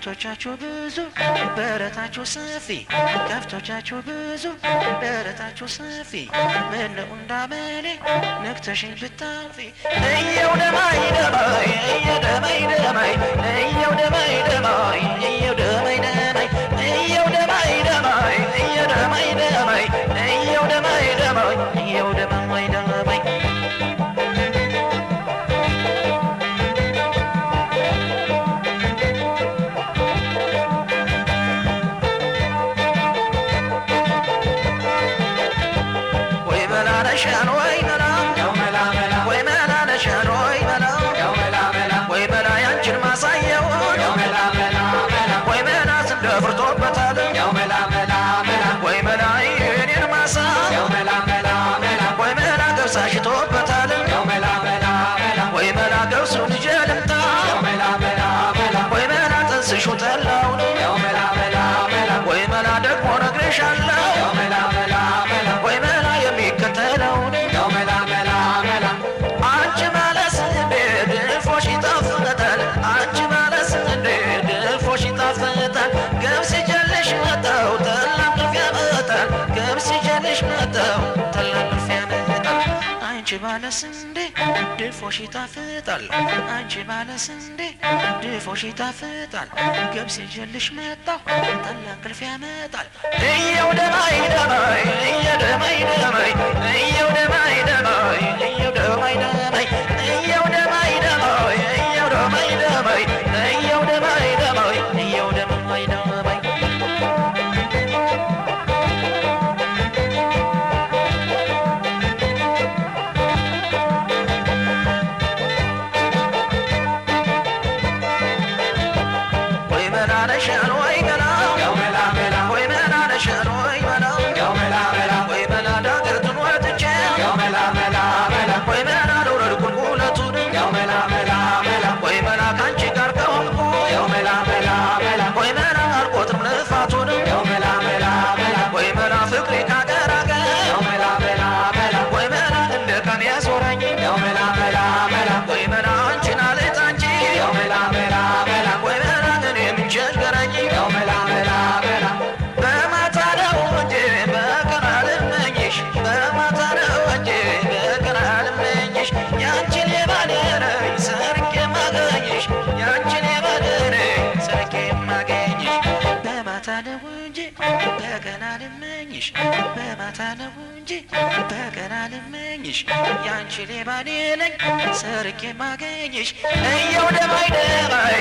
ከፍቶቻችሁ ብዙ በረታችሁ ሰፊ ከፍቶቻችሁ ብዙ በረታችሁ ሰፊ ምነው እንዳመሌ ነክተሽኝ ብታልፊ እየው ደማይ ደማይ እየው ደማይ ደማይ እየው ደማይ ደማይ እየው ደማይ ደማይ እየው ደማይ ደማይ እየው ደማይ ደማይ እየው ደማይ ደማይ እየው ደማይ ደማይ شانوي ملا يا ملا ملا وي ملا شانوي ملا يا ملا ملا وي ملا ينجر ما صيون يا ملا ملا ملا وي ملا سندفرتو بتال يا ملا ملا ملا وي ملا ينير ما صا يا ملا ملا ملا وي ملا قوساشتو بتال يا ملا ملا ملا وي ملا قوسو نجلمتا يا ملا ملا ملا وي ملا تنسشو تلاون يا ملا ملا ملا وي ملا دقو نقرشالله يا ملا ملا ملا وي ملا يميكتلون يا ملا ملا ملا አንቺ ማለት እንዴት ድፎሽ ይጣፍጣል አንቺ ማለት እንዴት ድፎሽ ይጣፍጣል ገብስ ጀልሽ መጣው ተላምጥፍ ያመጣል ገብስ ጀልሽ መጣው ተላምጥፍ ያመጣል አንቺ ማለት እንዴ ድፎሽ ይጣፍጣል አንቺ ማለት እንዴ ድፎሽ ይጣፍጣል ገብስ ጀልሽ መጣው ተላምጥፍ ያመጣል እየው ደማይ ደማይ እየው ደማይ ደማይ እየው ደማይ ደማይ እየው ደማይ ደማይ እየው ደማይ ደማይ እየው ደማይ ደማይ እየው ደማይ ደማይ እየው ደማይ ደማይ ወይ መናነሻን ወይ ገና ያው መላ መላ ወይ መናነሻን ወይ መላ ያው መላ መላ ወይ መላ ዳገርቱን ወጥቼ ያው መላ መላ መላ ወይ መላ ልውረድ ቁልቁለቱን ያው መላ መላ መላ ወይ መላ ካንቺ ጋር ከሆንኩ ያው መላ መላ መላ ወይ መላ አልቆጥርም ልፋቱን ያው መላ መላ መላ ወይ መላ ፍቅሬ ካገር አገር ያው መላ መላ መላ ወይ መላ እንደ ቀን ያዞረኝ ያው መላ መላ መላ ወይ መላ አንቺን አልጣ እንጂ ያው መላ መላ መላ ወይ መላ እኔ ምን ቸገረኝ ያው መላ መላ መላ በማታ ነው እንጂ በቀን አልመኝሽ በማታ ነው እንጂ በቀን አልመኝሽ ያንቺን የባደረኝ ሰርቄ ማገኝሽ ያንቺን የባደረኝ ሰርቄ ማገኝሽ በማታ ነው እንጂ በቀን አልመኝሽ በማታ ነው እንጂ በቀን አልመኝሽ ያንቺን የባደረኝ ሰርቄ ማገኝሽ እየው ደማይ ደማይ